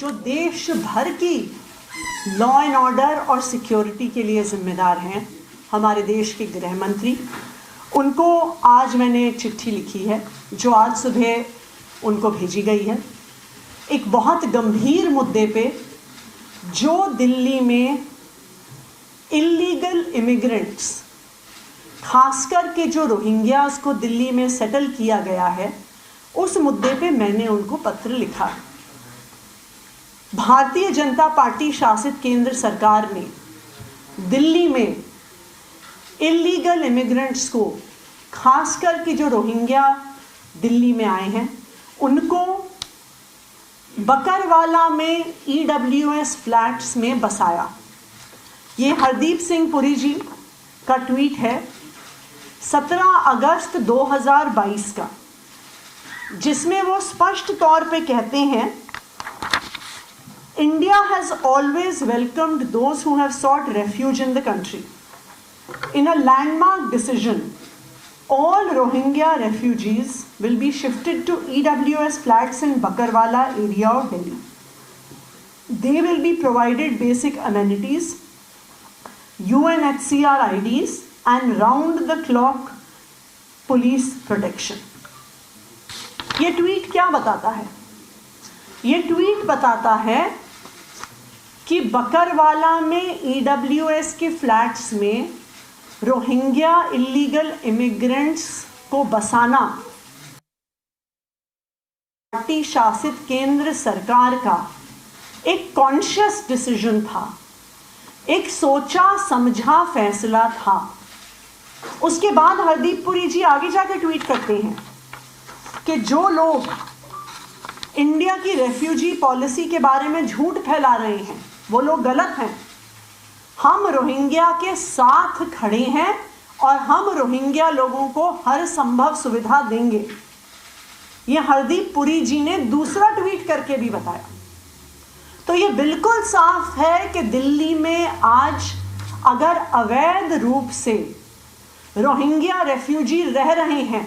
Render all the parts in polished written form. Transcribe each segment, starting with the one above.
जो देश भर की लॉ एंड ऑर्डर और सिक्योरिटी के लिए जिम्मेदार हैं, हमारे देश के गृह मंत्री, उनको आज मैंने एक चिट्ठी लिखी है जो आज सुबह उनको भेजी गई है, एक बहुत गंभीर मुद्दे पे जो दिल्ली में इल्लीगल इमिग्रेंट्स, खासकर के जो रोहिंग्यास को दिल्ली में सेटल किया गया है, उस मुद्दे पे मैंने उनको पत्र लिखा है। भारतीय जनता पार्टी शासित केंद्र सरकार ने दिल्ली में इल्लीगल इमिग्रेंट्स को, खासकर कि जो रोहिंग्या दिल्ली में आए हैं, उनको बकरवाला में EWS फ्लैट्स में बसाया। ये हरदीप सिंह पुरी जी का ट्वीट है 17 अगस्त 2022 का, जिसमें वो स्पष्ट तौर पे कहते हैं, India has always welcomed those who have sought refuge in the country. In a landmark decision, all Rohingya refugees will be shifted to EWS flats in Bakarwala area of Delhi. They will be provided basic amenities, UNHCR IDs and round-the-clock police protection. ये tweet क्या बताता है? ये tweet बताता है कि बकरवाला में EWS के फ्लैट्स में रोहिंग्या इल्लीगल इमिग्रेंट्स को बसाना पार्टी शासित केंद्र सरकार का एक कॉन्शियस डिसीजन था, एक सोचा समझा फैसला था। उसके बाद हरदीप पुरी जी आगे जाकर ट्वीट करते हैं कि जो लोग इंडिया की रेफ्यूजी पॉलिसी के बारे में झूठ फैला रहे हैं, वो लोग गलत हैं। हम रोहिंग्या के साथ खड़े हैं और हम रोहिंग्या लोगों को हर संभव सुविधा देंगे। ये हरदीप पुरी जी ने दूसरा ट्वीट करके भी बताया। तो ये बिल्कुल साफ है कि दिल्ली में आज अगर अवैध रूप से रोहिंग्या रेफ्यूजी रह रहे हैं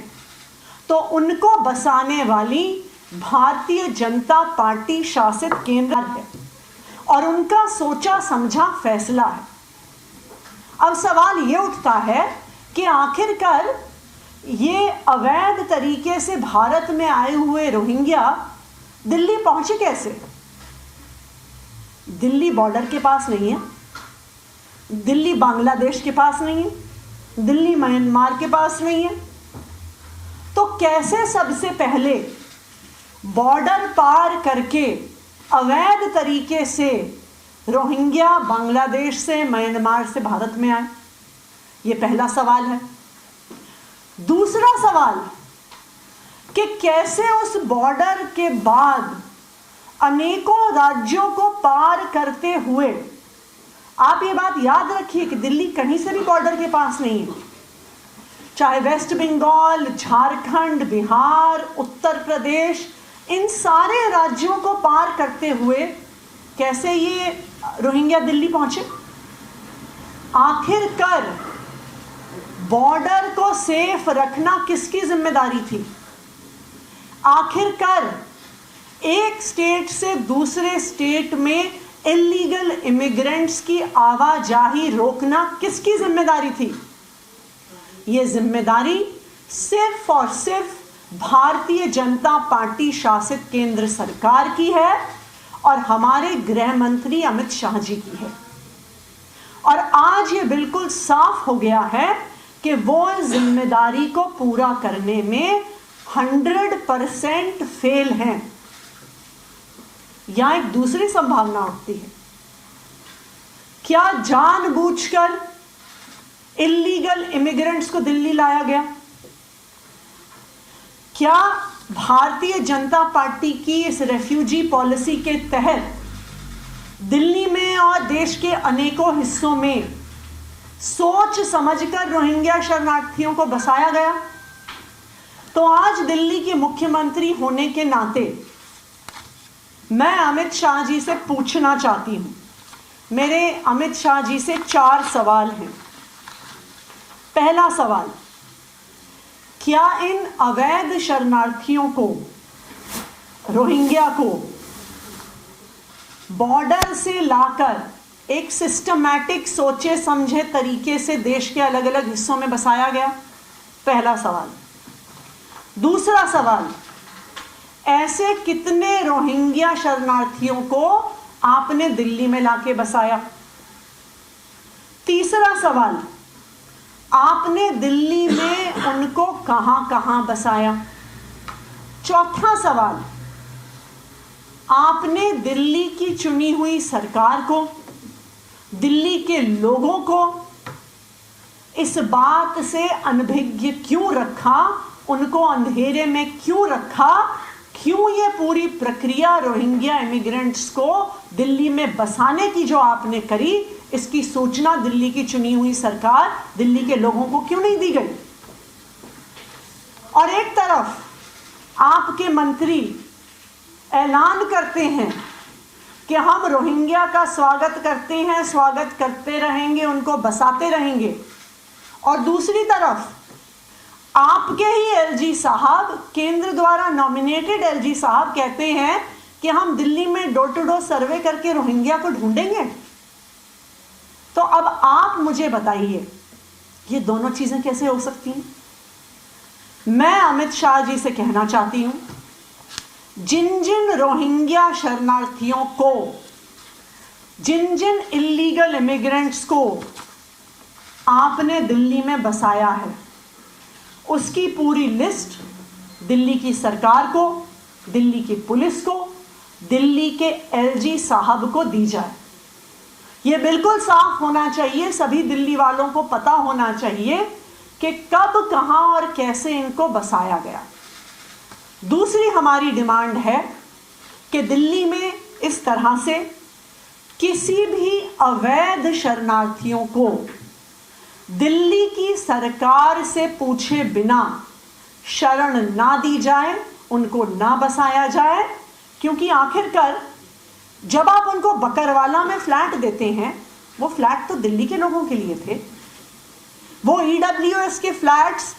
तो उनको बसाने वाली भारतीय जनता पार्टी शासित केंद्र है और उनका सोचा समझा फैसला है। अब सवाल ये उठता है कि आखिरकार ये अवैध तरीके से भारत में आए हुए रोहिंग्या दिल्ली पहुंचे कैसे? दिल्ली बॉर्डर के पास नहीं है, दिल्ली बांग्लादेश के पास नहीं है, दिल्ली म्यांमार के पास नहीं है, तो कैसे सबसे पहले बॉर्डर पार करके अवैध तरीके से रोहिंग्या बांग्लादेश से, म्यांमार से भारत में आए? ये पहला सवाल है। दूसरा सवाल कि कैसे उस बॉर्डर के बाद अनेकों राज्यों को पार करते हुए, आप ये बात याद रखिए कि दिल्ली कहीं से भी बॉर्डर के पास नहीं है, चाहे वेस्ट बंगाल, झारखंड, बिहार, उत्तर प्रदेश, इन सारे राज्यों को पार करते हुए कैसे ये रोहिंग्या दिल्ली पहुंचे? आखिरकार बॉर्डर को सेफ रखना किसकी जिम्मेदारी थी? आखिरकार एक स्टेट से दूसरे स्टेट में इल्लीगल इमिग्रेंट्स की आवाजाही रोकना किसकी जिम्मेदारी थी? ये जिम्मेदारी सिर्फ और सिर्फ भारतीय जनता पार्टी शासित केंद्र सरकार की है और हमारे गृह मंत्री अमित शाह जी की है। और आज ये बिल्कुल साफ हो गया है कि वो जिम्मेदारी को पूरा करने में 100% फेल हैं। यहां एक दूसरी संभावना उठती है, क्या जानबूझकर इल्लीगल इमिग्रेंट्स को दिल्ली लाया गया? क्या भारतीय जनता पार्टी की इस रेफ्यूजी पॉलिसी के तहत दिल्ली में और देश के अनेकों हिस्सों में सोच समझकर रोहिंग्या शरणार्थियों को बसाया गया? तो आज दिल्ली की मुख्यमंत्री होने के नाते मैं अमित शाह जी से पूछना चाहती हूं। मेरे अमित शाह जी से 4 सवाल हैं। पहला सवाल, क्या इन अवैध शरणार्थियों को, रोहिंग्या को बॉर्डर से लाकर एक सिस्टमैटिक सोचे समझे तरीके से देश के अलग अलग हिस्सों में बसाया गया? पहला सवाल। दूसरा सवाल, ऐसे कितने रोहिंग्या शरणार्थियों को आपने दिल्ली में लाके बसाया? तीसरा सवाल, आपने दिल्ली में उनको कहां कहां बसाया? चौथा सवाल, आपने दिल्ली की चुनी हुई सरकार को, दिल्ली के लोगों को इस बात से अनभिज्ञ क्यों रखा, उनको अंधेरे में क्यों रखा? क्यों ये पूरी प्रक्रिया रोहिंग्या इमिग्रेंट्स को दिल्ली में बसाने की जो आपने करी, इसकी सूचना दिल्ली की चुनी हुई सरकार, दिल्ली के लोगों को क्यों नहीं दी गई? और एक तरफ आपके मंत्री ऐलान करते हैं कि हम रोहिंग्या का स्वागत करते हैं, स्वागत करते रहेंगे, उनको बसाते रहेंगे, और दूसरी तरफ आपके ही एलजी साहब, केंद्र द्वारा नॉमिनेटेड एलजी साहब कहते हैं कि हम दिल्ली में डोर टू डोर सर्वे करके रोहिंग्या को ढूंढेंगे। तो अब आप मुझे बताइए, ये दोनों चीजें कैसे हो सकती हैं? मैं अमित शाह जी से कहना चाहती हूं, जिन जिन रोहिंग्या शरणार्थियों को, जिन जिन इलीगल इमिग्रेंट्स को आपने दिल्ली में बसाया है, उसकी पूरी लिस्ट दिल्ली की सरकार को, दिल्ली की पुलिस को, दिल्ली के एलजी साहब को दी जाए। ये बिल्कुल साफ होना चाहिए, सभी दिल्ली वालों को पता होना चाहिए कि कब, कहां और कैसे इनको बसाया गया। दूसरी हमारी डिमांड है कि दिल्ली में इस तरह से किसी भी अवैध शरणार्थियों को दिल्ली की सरकार से पूछे बिना शरण ना दी जाए, उनको ना बसाया जाए, क्योंकि आखिरकार जब आप उनको बकरवाला में फ्लैट देते हैं, वो फ्लैट तो दिल्ली के लोगों के लिए थे, वो ईडब्ल्यूएस के फ्लैट्स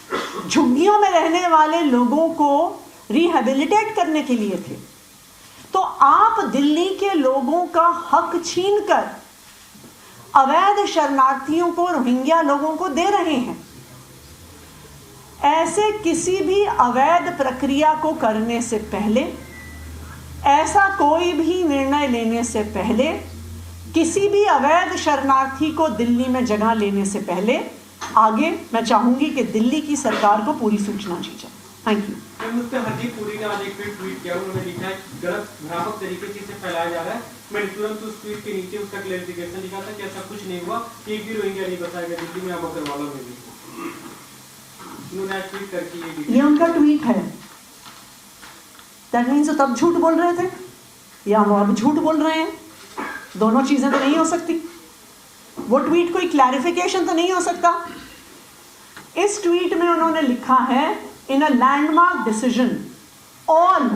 झुग्गियों में रहने वाले लोगों को रिहेबिलिटेट करने के लिए थे। तो आप दिल्ली के लोगों का हक छीनकर अवैध शरणार्थियों को, रोहिंग्या लोगों को दे रहे हैं। ऐसे किसी भी अवैध प्रक्रिया को करने से पहले, ऐसा कोई भी निर्णय लेने से पहले, किसी भी अवैध शरणार्थी को दिल्ली में जगह लेने से पहले, आगे मैं चाहूंगी कि दिल्ली की सरकार को पूरी सूचना दी जाए। Thank you. हरदीप पुरी ने आज एक ट्वीट किया, उन्होंने लिखा है गलत भ्रामक तरीके से इसे फैलाया जा रहा है। मैंने तुरंत उस ट्वीट के नीचे उसका क्लैरिफिकेशन लिखा था कि ऐसा कुछ नहीं हुआ, एक भी रोहिंग्या नहीं बसाया गया दिल्ली में, या बकरवाला में भी। उन्होंने आज ट्वीट करके ये उनका ट्वीट है। दैट मीन्स तब झूठ बोल रहे थे या वो अब झूठ बोल रहे हैं? दोनों चीजें तो नहीं हो सकती। वो ट्वीट कोई क्लैरिफिकेशन तो नहीं हो सकता। इस ट्वीट में उन्होंने लिखा है, इन अ लैंडमार्क डिसीजन ऑल,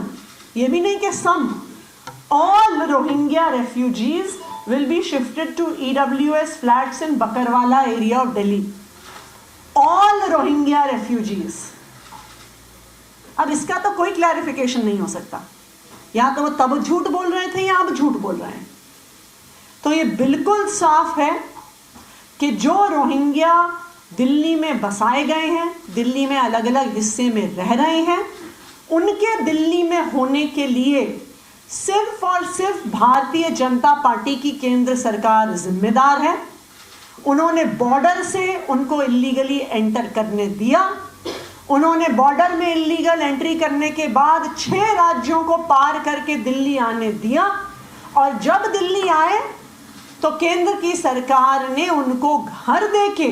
ये भी नहीं कि सम, all Rohingya refugees will be shifted to EWS flats in Bakarwala area of Delhi. All Rohingya refugees. अब इसका तो कोई क्लैरिफिकेशन नहीं हो सकता। या तो वो तब झूठ बोल रहे थे या अब झूठ बोल रहे हैं। तो ये बिल्कुल साफ है कि जो रोहिंग्या दिल्ली में बसाए गए हैं, दिल्ली में अलग अलग हिस्से में रह रहे हैं, उनके दिल्ली में होने के लिए सिर्फ और सिर्फ भारतीय जनता पार्टी की केंद्र सरकार जिम्मेदार है। उन्होंने बॉर्डर से उनको इलीगली एंटर करने दिया। उन्होंने बॉर्डर में इलीगल एंट्री करने के बाद 6 राज्यों को पार करके दिल्ली आने दिया, और जब दिल्ली आए तो केंद्र की सरकार ने उनको घर देके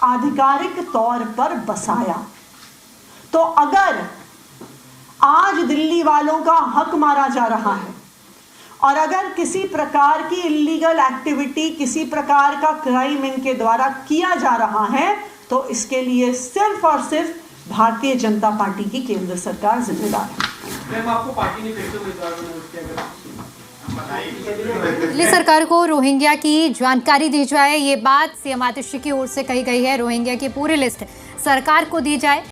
आधिकारिक तौर पर बसाया। तो अगर आज दिल्ली वालों का हक मारा जा रहा है, और अगर किसी प्रकार की इलीगल एक्टिविटी, किसी प्रकार का क्राइम इनके द्वारा किया जा रहा है, तो इसके लिए सिर्फ और सिर्फ भारतीय जनता पार्टी की केंद्र सरकार जिम्मेदार है। आपको पार्टी ने फिर से उम्मीदवार दिल्ली सरकार को रोहिंग्या की जानकारी दी जाए, ये बात सीएम आतिशी की ओर से कही गई है। रोहिंग्या की पूरी लिस्ट सरकार को दी जाए।